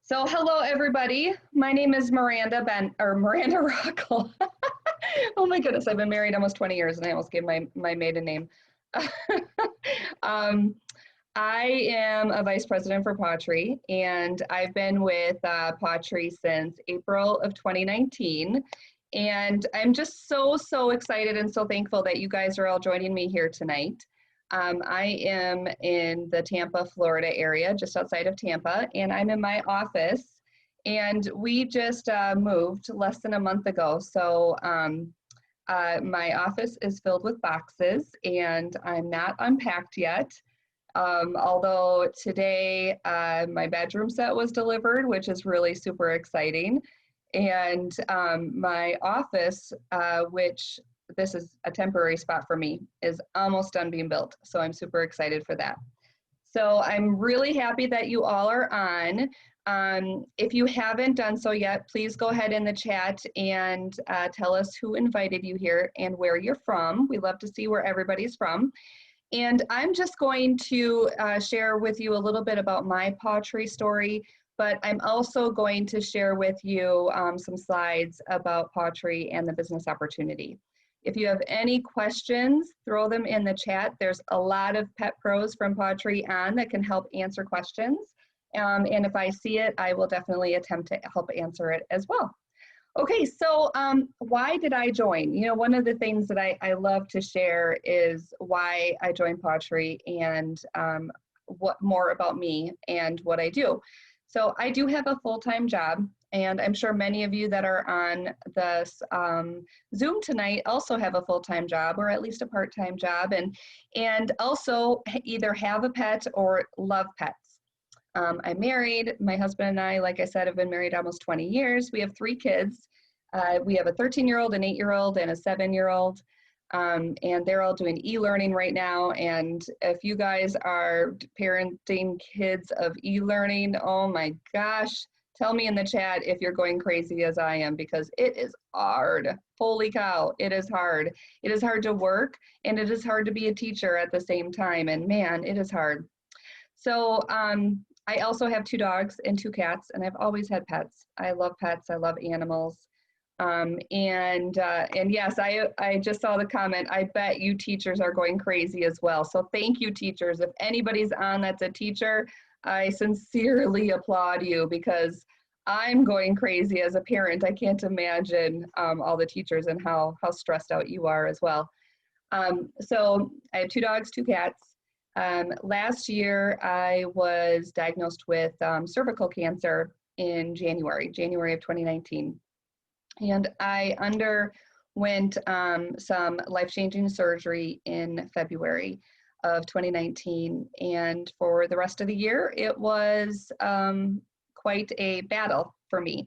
So hello everybody. My name is Miranda Rockel. Oh my goodness, I've been married almost 20 years and I almost gave my maiden name. um, I am a vice president for Pottery, and I've been with Pottery since April of 2019. And I'm just so excited and so thankful that you guys are all joining me here tonight. I am in the Tampa, Florida area, just outside of Tampa, and I'm in my office. And we just moved less than a month ago. So my office is filled with boxes, and I'm not unpacked yet. Although today my bedroom set was delivered, which is really super exciting. And my office, which this is a temporary spot for me, is almost done being built. So I'm super excited for that. So I'm really happy that you all are on. If you haven't done so yet, please go ahead in the chat and tell us who invited you here and where you're from. We love to see where everybody's from. And I'm just going to share with you a little bit about my pottery story, but I'm also going to share with you some slides about pottery and the business opportunity. If you have any questions, throw them in the chat. There's a lot of pet pros from pottery on that can help answer questions. And if I see it, I will definitely attempt to help answer it as well. Okay, so why did I join? You know, one of the things that I love to share is why I joined Pottery and what more about me and what I do. So I do have a full-time job, and I'm sure many of you that are on this Zoom tonight also have a full-time job or at least a part-time job, and also either have a pet or love pets. I'm married. My husband and I, like I said, have been married almost 20 years. We have 3 kids. We have a 13-year-old, an 8-year-old, and a 7-year-old. And they're all doing e-learning right now. And if you guys are parenting kids of e-learning, oh my gosh, tell me in the chat if you're going crazy as I am, because it is hard. Holy cow, it is hard. It is hard to work, and it is hard to be a teacher at the same time. And man, it is hard. So I also have 2 dogs and 2 cats, and I've always had pets. I love pets. I love animals. And yes, I just saw the comment. I bet you teachers are going crazy as well. So thank you, teachers. If anybody's on that's a teacher, I sincerely applaud you, because I'm going crazy as a parent. I can't imagine all the teachers and how stressed out you are as well. So I have 2 dogs, 2 cats. Last year, I was diagnosed with cervical cancer in January of 2019. And I underwent some life-changing surgery in February of 2019. And for the rest of the year, it was quite a battle for me.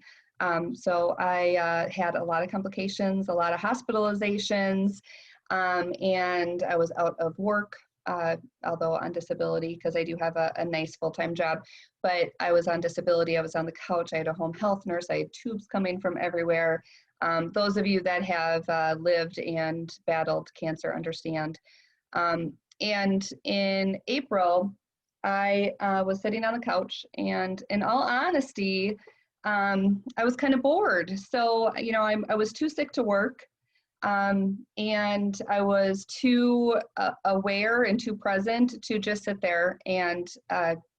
So I had a lot of complications, a lot of hospitalizations, and I was out of work. Although on disability, because I do have a nice full-time job, but I was on disability. I was on the couch. I had a home health nurse. I had tubes coming from everywhere. Those of you that have lived and battled cancer understand. And in April, I was sitting on the couch, and in all honesty, I was kind of bored. So, you know, I was too sick to work. And I was too aware and too present to just sit there and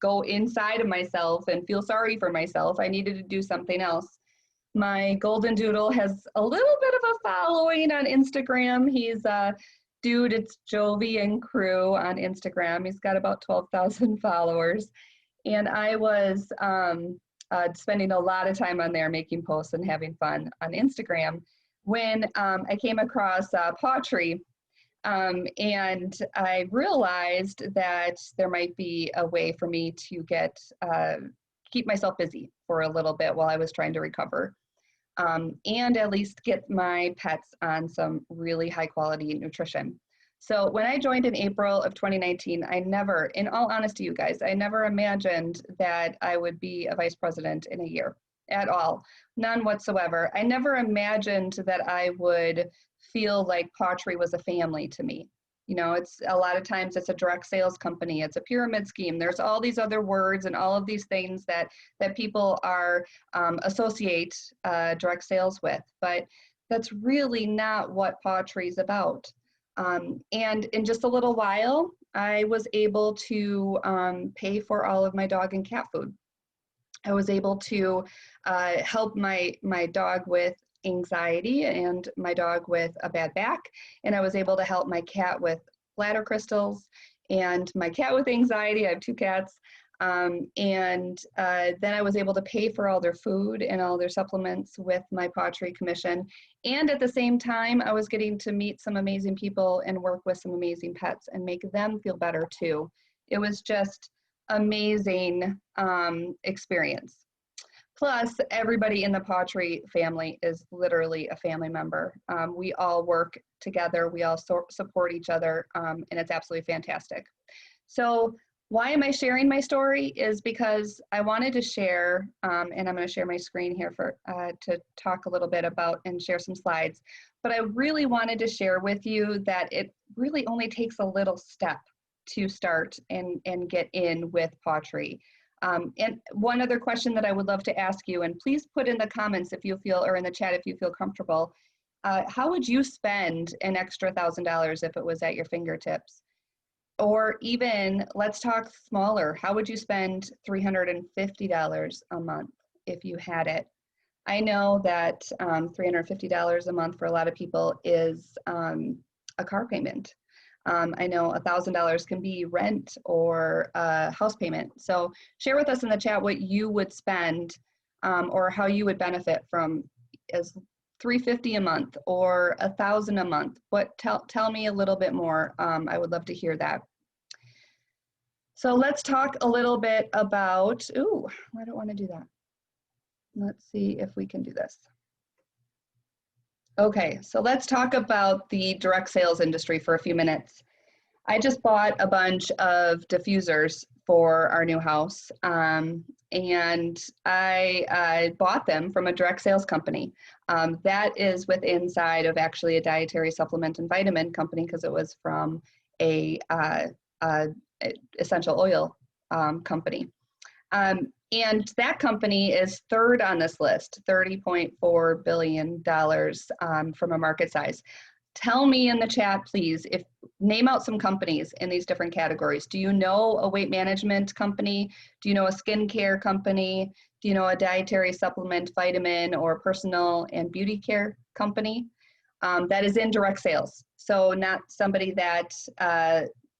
go inside of myself and feel sorry for myself. I needed to do something else. My golden doodle has a little bit of a following on Instagram. He's Dude, it's Jovi and Crew on Instagram. He's got about 12,000 followers. And I was spending a lot of time on there making posts and having fun on Instagram when I came across pottery, and I realized that there might be a way for me to keep myself busy for a little bit while I was trying to recover, and at least get my pets on some really high quality nutrition. So when I joined in April of 2019, I never, in all honesty, you guys, I never imagined that I would be a vice president in a year. At all, none whatsoever. I never imagined that I would feel like pottery was a family to me. You know, it's a lot of times it's a direct sales company, it's a pyramid scheme. There's all these other words and all of these things that people are associate direct sales with, but that's really not what Pawtree is about. And in just a little while, I was able to pay for all of my dog and cat food. I was able to help my dog with anxiety and my dog with a bad back, and I was able to help my cat with bladder crystals and my cat with anxiety. I have 2 cats. Then I was able to pay for all their food and all their supplements with my Pawtree commission. And at the same time, I was getting to meet some amazing people and work with some amazing pets and make them feel better too. It was just amazing experience. Plus, everybody in the Pawtree family is literally a family member. We all work together, we all support each other, and it's absolutely fantastic. So why am I sharing my story is because I wanted to share, and I'm going to share my screen here for to talk a little bit about and share some slides, but I really wanted to share with you that it really only takes a little step to start and get in with Pawtree. And one other question that I would love to ask you, and please put in the comments if you feel, or in the chat if you feel comfortable, how would you spend an extra $1,000 if it was at your fingertips? Or even, let's talk smaller, how would you spend $350 a month if you had it? I know that $350 a month for a lot of people is a car payment. I know $1,000 can be rent or a house payment. So share with us in the chat what you would spend or how you would benefit from as $350 a month or $1,000 a month. Tell me a little bit more. I would love to hear that. So let's talk a little bit about, ooh, I don't want to do that. Let's see if we can do this. Okay, so let's talk about the direct sales industry for a few minutes. I just bought a bunch of diffusers for our new house, and I bought them from a direct sales company. That is with inside of actually a dietary supplement and vitamin company because it was from a essential oil company. And that company is third on this list, $30.4 billion from a market size. Tell me in the chat, please, name out some companies in these different categories. Do you know a weight management company? Do you know a skincare company? Do you know a dietary supplement, vitamin, or personal and beauty care company that is in direct sales? So not somebody that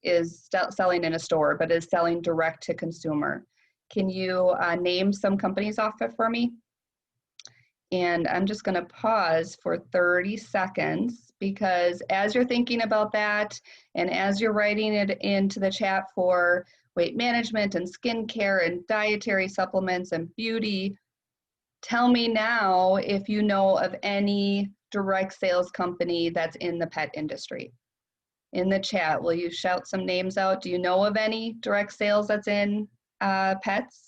is selling in a store, but is selling direct to consumer. Can you name some companies off it for me? And I'm just going to pause for 30 seconds because as you're thinking about that and as you're writing it into the chat for weight management and skincare and dietary supplements and beauty, tell me now if you know of any direct sales company that's in the pet industry. In the chat, will you shout some names out? Do you know of any direct sales that's in pets?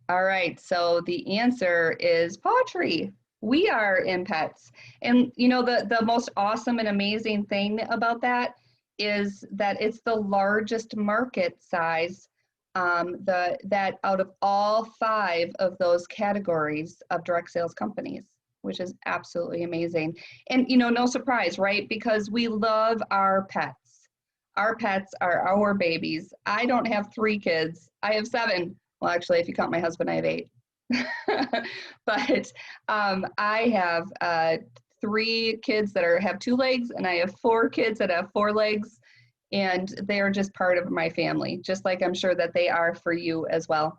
All right, so the answer is Pawtree. We are in pets. And you know, the most awesome and amazing thing about that is that it's the largest market size that out of all 5 of those categories of direct sales companies, which is absolutely amazing. And you know, no surprise, right? Because we love our pets. Our pets are our babies. I don't have 3 kids, I have 7. Well, actually, if you count my husband, I have 8. But I have 3 kids that have 2 legs, and I have 4 kids that have 4 legs, and they're just part of my family, just like I'm sure that they are for you as well.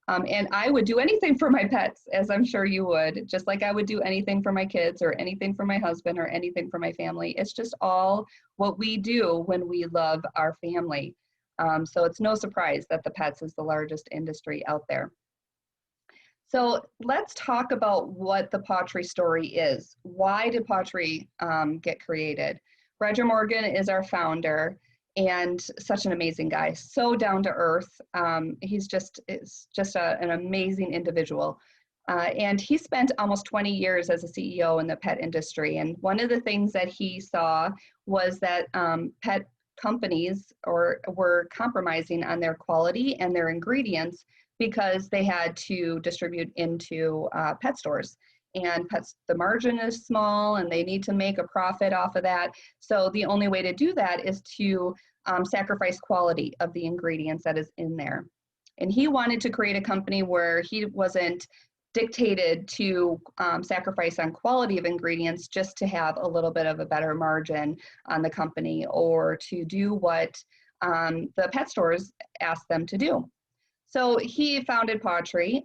And I would do anything for my pets, as I'm sure you would, just like I would do anything for my kids or anything for my husband or anything for my family. It's just all what we do when we love our family. So it's no surprise that the pets is the largest industry out there. So let's talk about what the Pawtree story is. Why did Pawtree get created? Roger Morgan is our founder and such an amazing guy, so down to earth. He's just an amazing individual. And he spent almost 20 years as a CEO in the pet industry. And one of the things that he saw was that pet companies were compromising on their quality and their ingredients because they had to distribute into pet stores. And pets, the margin is small and they need to make a profit off of that. So the only way to do that is to sacrifice quality of the ingredients that is in there. And he wanted to create a company where he wasn't dictated to sacrifice on quality of ingredients just to have a little bit of a better margin on the company or to do what the pet stores asked them to do. So he founded Pawtree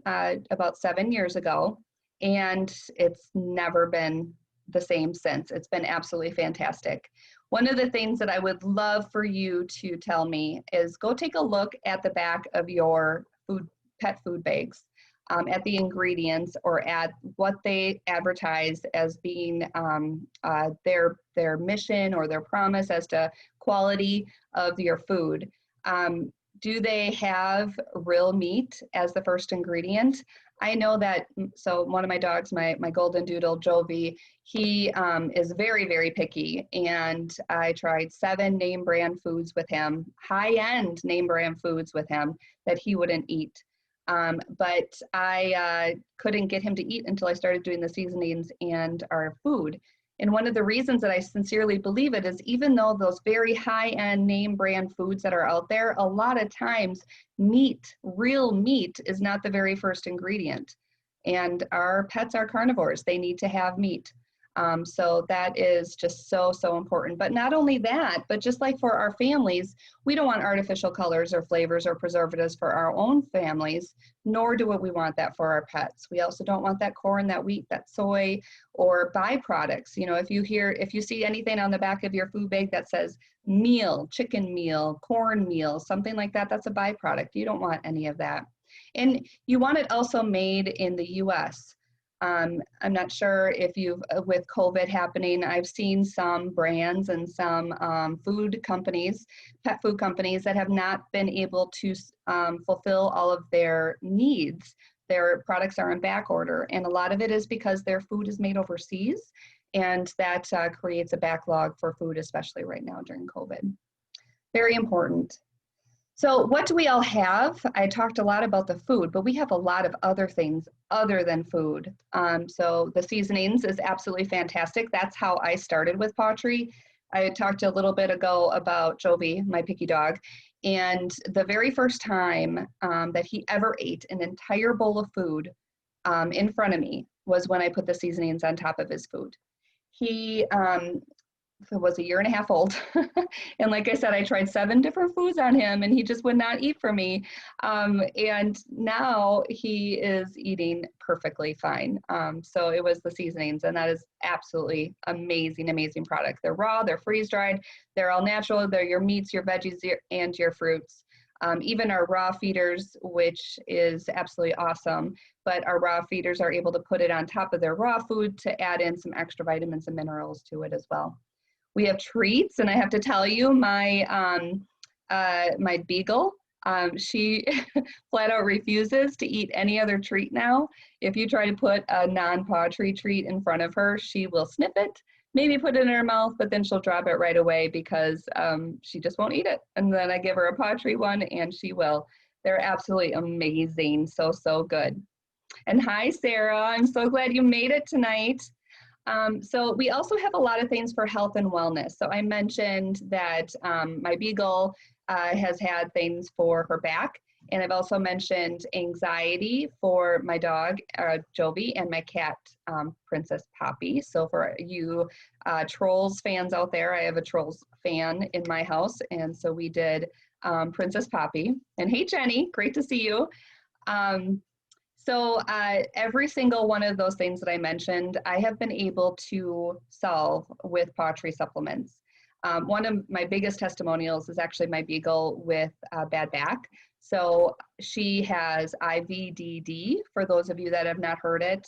about 7 years ago, and it's never been the same since. It's been absolutely fantastic. One of the things that I would love for you to tell me is go take a look at the back of your pet food bags, at the ingredients or at what they advertise as being their mission or their promise as to quality of your food. Do they have real meat as the first ingredient? I know that, so one of my dogs, my golden doodle, Jovi, he is very, very picky. And I tried 7 name brand foods with him, high-end name brand foods with him that he wouldn't eat. But I couldn't get him to eat until I started doing the seasonings and our food. And one of the reasons that I sincerely believe it is even though those very high-end name brand foods that are out there, a lot of times meat, real meat, is not the very first ingredient. And our pets are carnivores. They need to have meat. So that is just so, so important. But not only that, but just like for our families, we don't want artificial colors or flavors or preservatives for our own families, nor do we want that for our pets. We also don't want that corn, that wheat, that soy, or byproducts. You know, if you see anything on the back of your food bag that says meal, chicken meal, corn meal, something like that, that's a byproduct. You don't want any of that. And you want it also made in the US. I'm not sure if with COVID happening, I've seen some brands and some pet food companies that have not been able to fulfill all of their needs. Their products are in back order, and a lot of it is because their food is made overseas, and that creates a backlog for food, especially right now during COVID. Very important. So what do we all have? I talked a lot about the food, but we have a lot of other things other than food. So the seasonings is absolutely fantastic. That's how I started with Pawtree. I talked a little bit ago about Jovi, my picky dog, and the very first time that he ever ate an entire bowl of food in front of me was when I put the seasonings on top of his food. He was 1.5 years old. And like I said, I tried 7 different foods on him and he just would not eat for me. And now he is eating perfectly fine. So it was the seasonings, and that is absolutely amazing, amazing product. They're raw, they're freeze dried, they're all natural. They're your meats, your veggies, and your fruits. Even our raw feeders, which is absolutely awesome, but our raw feeders are able to put it on top of their raw food to add in some extra vitamins and minerals to it as well. We have treats, and I have to tell you, my beagle, she flat out refuses to eat any other treat now. If you try to put a non-Pawtree treat in front of her, she will sniff it, maybe put it in her mouth, but then she'll drop it right away because she just won't eat it. And then I give her a Pawtree one, and she will. They're absolutely amazing, so, so good. And hi, Sarah, I'm so glad you made it tonight. So we also have a lot of things for health and wellness. So I mentioned that my beagle has had things for her back, and I've also mentioned anxiety for my dog, Jovi, and my cat, Princess Poppy. So for you Trolls fans out there, I have a Trolls fan in my house, and so we did Princess Poppy. And hey, Jenny, great to see you. So every single one of those things that I mentioned, I have been able to solve with Pawtree supplements. One of my biggest testimonials is actually my beagle with bad back. So she has IVDD. For those of you that have not heard it,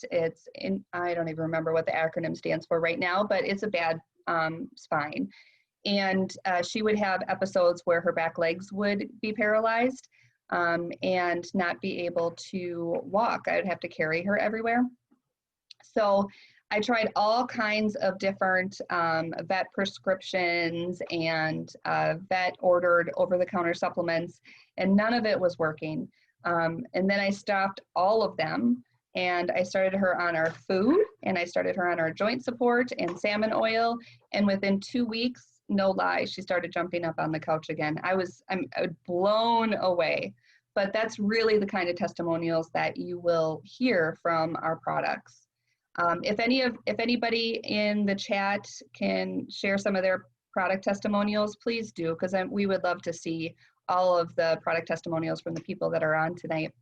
I don't even remember what the acronym stands for right now, but it's a bad spine. And she would have episodes where her back legs would be paralyzed. and not be able to walk. I would have to carry her everywhere. So I tried all kinds of different vet prescriptions and vet ordered over-the-counter supplements, and none of it was working. And then I stopped all of them, and I started her on our food, and I started her on our joint support and salmon oil, and within 2 weeks, no lie, she started jumping up on the couch again. I'm blown away. But that's really the kind of testimonials that you will hear from our products. If anybody in the chat can share some of their product testimonials, please do, because we would love to see all of the product testimonials from the people that are on tonight.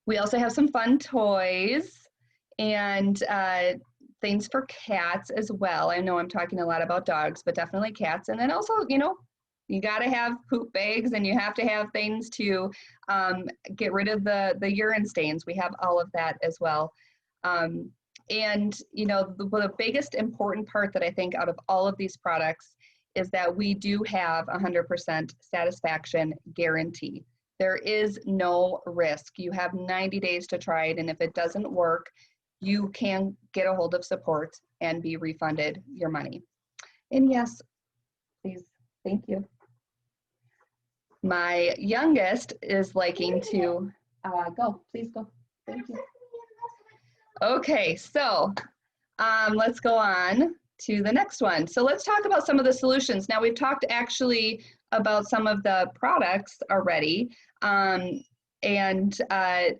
We also have some fun toys and things for cats as well. I know I'm talking a lot about dogs, but definitely cats. And then also, you know, you got to have poop bags, and you have to have things to get rid of the urine stains. We have all of that as well. And, you know, the biggest important part that I think out of all of these products is that we do have 100% satisfaction guarantee. There is no risk. You have 90 days to try it, and if it doesn't work, you can get a hold of support and be refunded your money. And yes, please, thank you. My youngest is liking to go. Please go. Thank you. Okay, so let's go on to the next one. So let's talk about some of the solutions. Now, we've talked actually about some of the products already, and I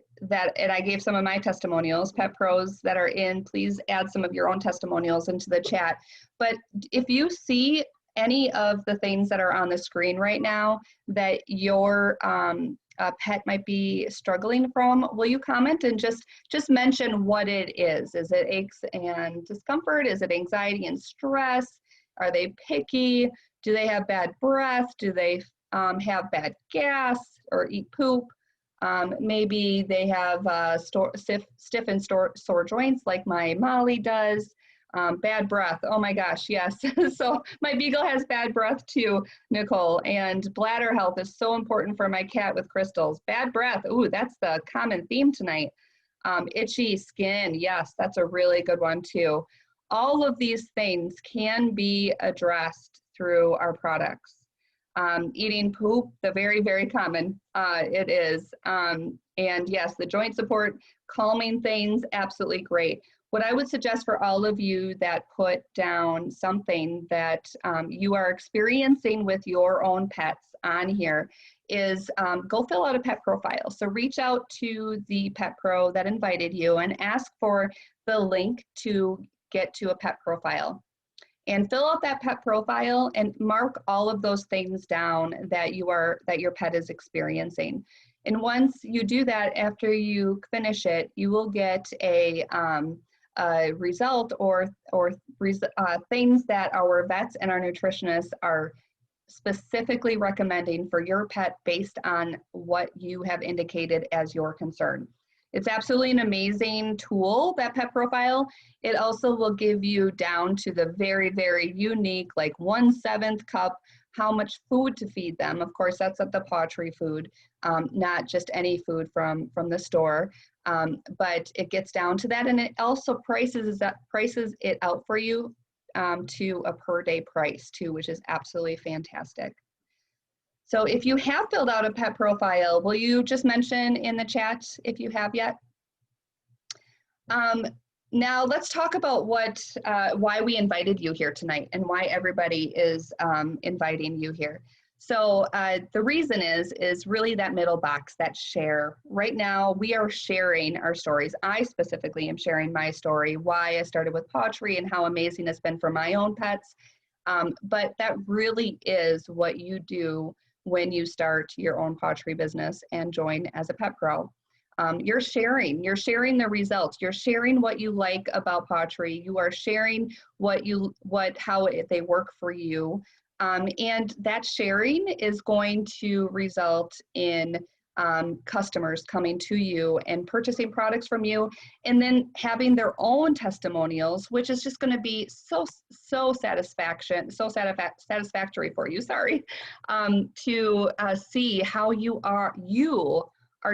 gave some of my testimonials. Pet pros that are in, please add some of your own testimonials into the chat. But if you see any of the things that are on the screen right now that your pet might be struggling from, will you comment and just mention what it is? Is it aches and discomfort? Is it anxiety and stress? Are they picky? Do they have bad breath? Do they have bad gas or eat poop? Maybe they have stiff and sore joints like my Molly does. Bad breath, oh my gosh, yes. So my Beagle has bad breath too, Nicole, and bladder health is so important for my cat with crystals. Bad breath, ooh, that's the common theme tonight. Itchy skin, yes, that's a really good one too. All of these things can be addressed through our products. Eating poop, the very, very common, it is. And yes, the joint support, calming things, absolutely great. What I would suggest for all of you that put down something that you are experiencing with your own pets on here is go fill out a pet profile. So reach out to the pet pro that invited you and ask for the link to get to a pet profile. And fill out that pet profile and mark all of those things down that your pet is experiencing. And once you do that, after you finish it, you will get a result or things that our vets and our nutritionists are specifically recommending for your pet based on what you have indicated as your concern. It's absolutely an amazing tool, that pet profile. It also will give you down to the very, very unique, like 1/7 cup, how much food to feed them. Of course, that's at the Pawtree food, not just any food from the store. But it gets down to that, and it also prices it out for you to a per day price too, which is absolutely fantastic. So if you have filled out a pet profile, will you just mention in the chat if you have yet? Now let's talk about why we invited you here tonight and why everybody is inviting you here. So the reason is really that middle box, that share. Right now, we are sharing our stories. I specifically am sharing my story, why I started with Pawtree and how amazing it's been for my own pets. But that really is what you do when you start your own Pawtree business and join as a pet pro. You're sharing the results. You're sharing what you like about Pawtree. You are sharing how they work for you. And that sharing is going to result in customers coming to you and purchasing products from you, and then having their own testimonials, which is just going to be so satisfactory for you. Sorry, to see how you are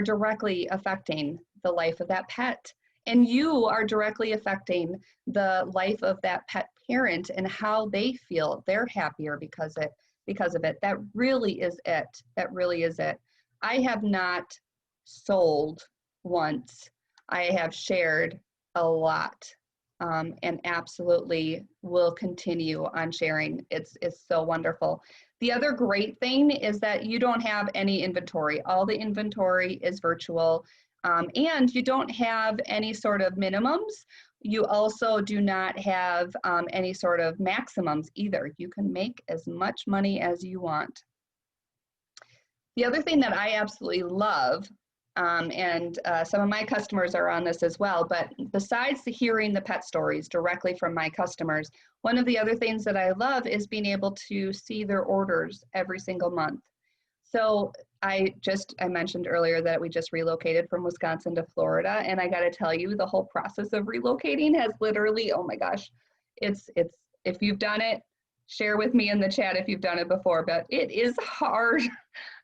directly affecting the life of that pet, and you are directly affecting the life of that pet parent and how they feel. They're happier because of it. That really is it. That really is it. I have not sold once. I have shared a lot, and absolutely will continue on sharing. It's so wonderful. The other great thing is that you don't have any inventory. All the inventory is virtual, and you don't have any sort of minimums. You also do not have any sort of maximums either. You can make as much money as you want. The other thing that I absolutely love, and some of my customers are on this as well, but besides hearing the pet stories directly from my customers, one of the other things that I love is being able to see their orders every single month. So I mentioned earlier that we just relocated from Wisconsin to Florida, and I got to tell you, the whole process of relocating has literally, oh my gosh, it's if you've done it, share with me in the chat if you've done it before, but it is hard.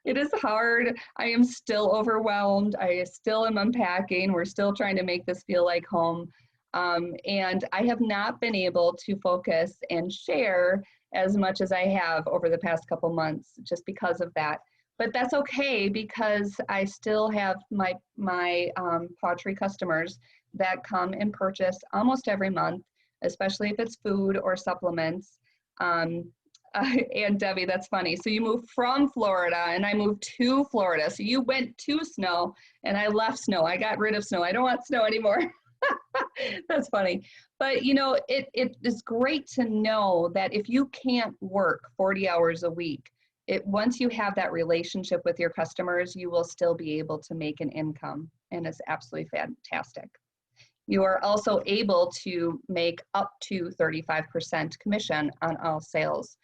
It is hard. I am still overwhelmed. I still am unpacking. We're still trying to make this feel like home. And I have not been able to focus and share as much as I have over the past couple months just because of that. But that's okay, because I still have my pottery customers that come and purchase almost every month, especially if it's food or supplements. And Debbie, that's funny. So you moved from Florida and I moved to Florida. So you went to snow and I left snow. I got rid of snow. I don't want snow anymore. That's funny. But you know, it is great to know that if you can't work 40 hours a week, once you have that relationship with your customers, you will still be able to make an income. And it's absolutely fantastic. You are also able to make up to 35% commission on all sales.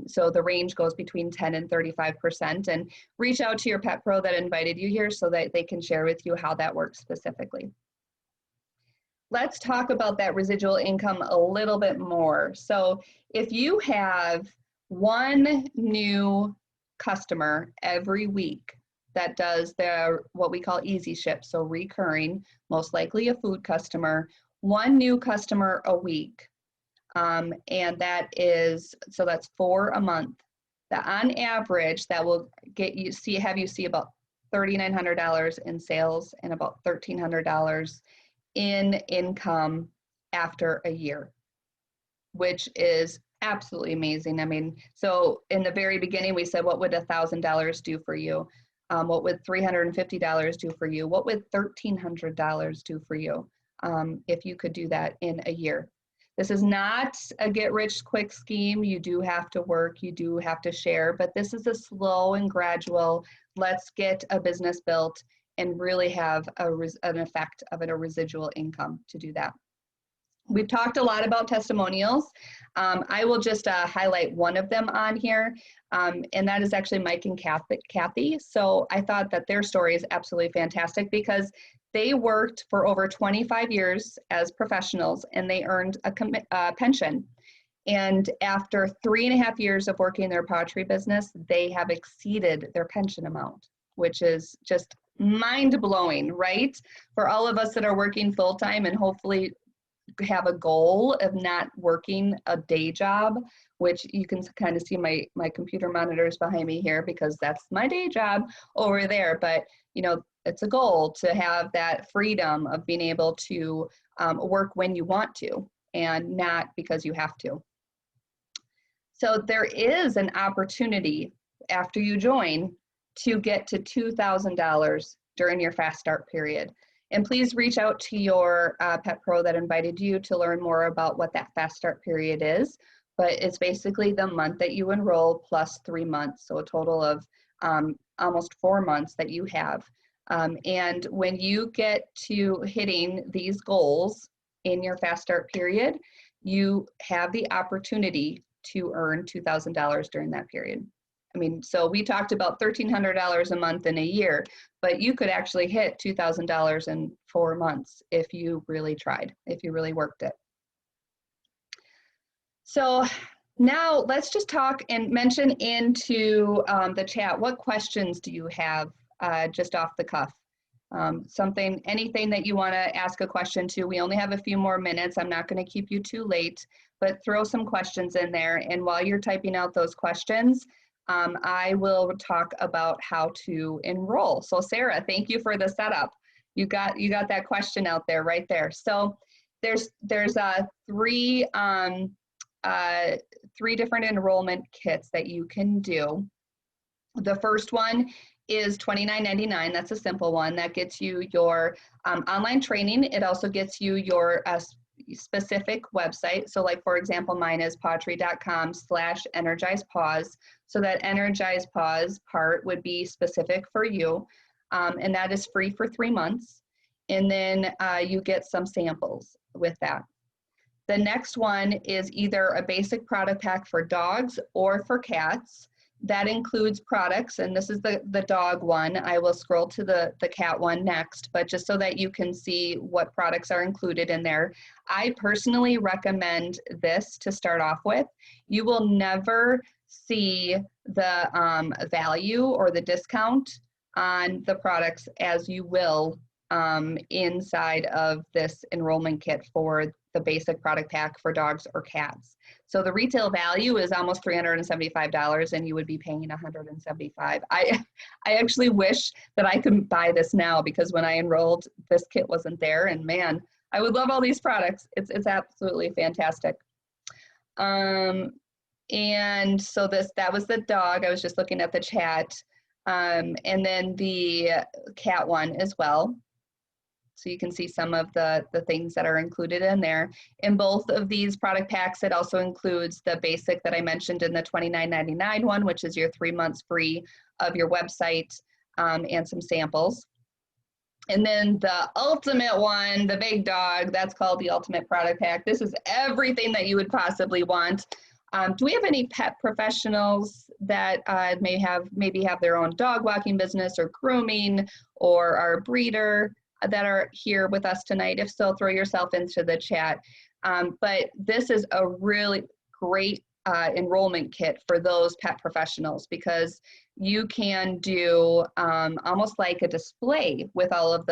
So the range goes between 10 and 35%, and reach out to your pet pro that invited you here so that they can share with you how that works specifically. Let's talk about that residual income a little bit more. So if you have one new customer every week that does what we call easy ship, so recurring, most likely a food customer, one new customer a week, and that's 4 a month. That on average, that will have you see about $3,900 in sales and about $1,300 in income after a year, which is absolutely amazing. I mean, so in the very beginning, we said, what would $1,000 do for you? What would $350 do for you? What would $1,300 do for you if you could do that in a year? This is not a get-rich-quick scheme. You do have to work, you do have to share, but this is a slow and gradual, let's get a business built and really have an effect of a residual income to do that. We've talked a lot about testimonials. I will just highlight one of them on here, and that is actually Mike and Kathy. So I thought that their story is absolutely fantastic because they worked for over 25 years as professionals and they earned a pension. And after 3.5 years of working their pottery business, they have exceeded their pension amount, which is just mind-blowing, right? For all of us that are working full-time and hopefully have a goal of not working a day job, which you can kind of see my computer monitors behind me here because that's my day job over there. But you know, it's a goal to have that freedom of being able to work when you want to and not because you have to. So there is an opportunity after you join to get to $2,000 during your fast start period. And please reach out to your pet pro that invited you to learn more about what that fast start period is. But it's basically the month that you enroll plus 3 months, so a total of almost 4 months that you have. And when you get to hitting these goals in your fast start period, you have the opportunity to earn $2,000 during that period. I mean, so we talked about $1,300 a month in a year, but you could actually hit $2,000 in 4 months if you really tried, if you really worked it. So now let's just talk and mention into the chat, what questions do you have just off the cuff? Anything that you want to ask a question to. We only have a few more minutes. I'm not going to keep you too late, but throw some questions in there. And while you're typing out those questions, I will talk about how to enroll. So Sarah, thank you for the setup. You got that question out there right there. So there's three different enrollment kits that you can do. The first one is $29.99. That's a simple one. That gets you your online training. It also gets you your specific website. So like, for example, mine is pottery.com/energizepause. So that energize pause part would be specific for you. And that is free for 3 months. And then you get some samples with that. The next one is either a basic product pack for dogs or for cats. That includes products, and this is the dog one. I will scroll to the cat one next, but just so that you can see what products are included in there. I personally recommend this to start off with. You will never see the value or the discount on the products as you will inside of this enrollment kit for the basic product pack for dogs or cats. So the retail value is almost $375 and you would be paying $175. I actually wish that I could buy this now, because when I enrolled, this kit wasn't there, and man, I would love all these products. It's absolutely fantastic. And so that was the dog. I was just looking at the chat. And then the cat one as well. So you can see some of the things that are included in there. In both of these product packs, it also includes the basic that I mentioned in the $29.99 one, which is your 3 months free of your website and some samples. And then the ultimate one, the big dog, that's called the ultimate product pack. This is everything that you would possibly want. Do we have any pet professionals that maybe have their own dog walking business or grooming, or are a breeder, that are here with us tonight? If so, throw yourself into the chat. But this is a really great enrollment kit for those pet professionals, because you can do almost like a display with all of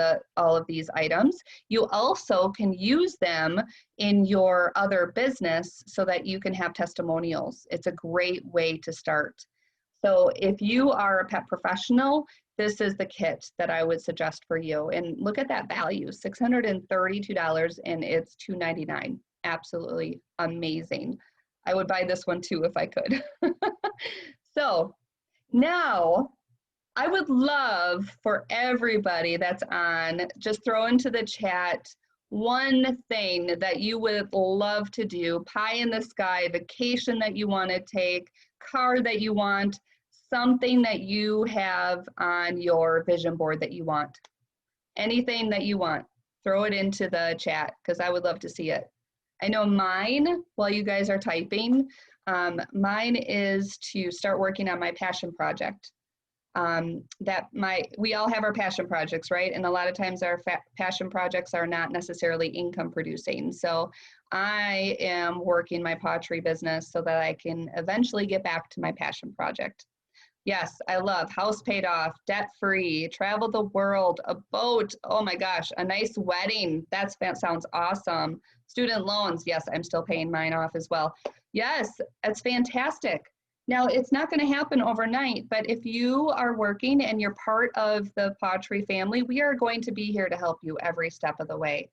these items. You also can use them in your other business so that you can have testimonials. It's a great way to start. So if you are a pet professional, this is the kit that I would suggest for you. And look at that value, $632, and it's $299. Absolutely amazing. I would buy this one too if I could. So now I would love for everybody that's on, just throw into the chat one thing that you would love to do, pie in the sky, vacation that you want to take, car that you want, something that you have on your vision board that you want. Anything that you want, throw it into the chat, because I would love to see it. I know mine, while you guys are typing, mine is to start working on my passion project. We all have our passion projects, right? And a lot of times our passion projects are not necessarily income producing. So I am working my pottery business so that I can eventually get back to my passion project. Yes, I love house paid off, debt free, travel the world, a boat. Oh my gosh, a nice wedding. That sounds awesome. Student loans. Yes, I'm still paying mine off as well. Yes, that's fantastic. Now, it's not going to happen overnight, but if you are working and you're part of the pottery family, we are going to be here to help you every step of the way.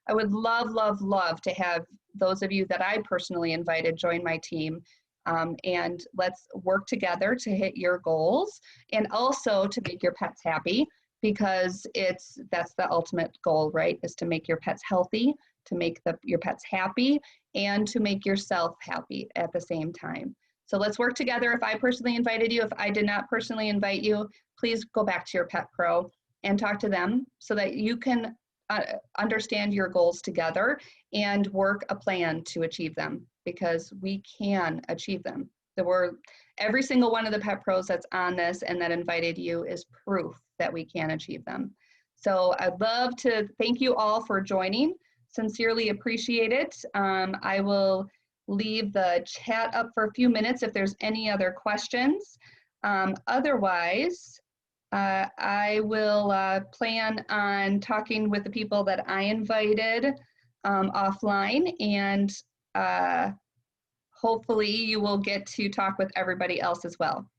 I would love, love, love to have those of you that I personally invited join my team. And let's work together to hit your goals, and also to make your pets happy, because that's the ultimate goal, right? Is to make your pets healthy, to make your pets happy, and to make yourself happy at the same time. So let's work together. If I personally invited you, if I did not personally invite you, please go back to your pet pro and talk to them so that you can understand your goals together and work a plan to achieve them, because we can achieve them. every single one of the pet pros that's on this and that invited you is proof that we can achieve them. So I'd love to thank you all for joining. Sincerely appreciate it. I will leave the chat up for a few minutes if there's any other questions. Otherwise, I will plan on talking with the people that I invited offline, and hopefully you will get to talk with everybody else as well.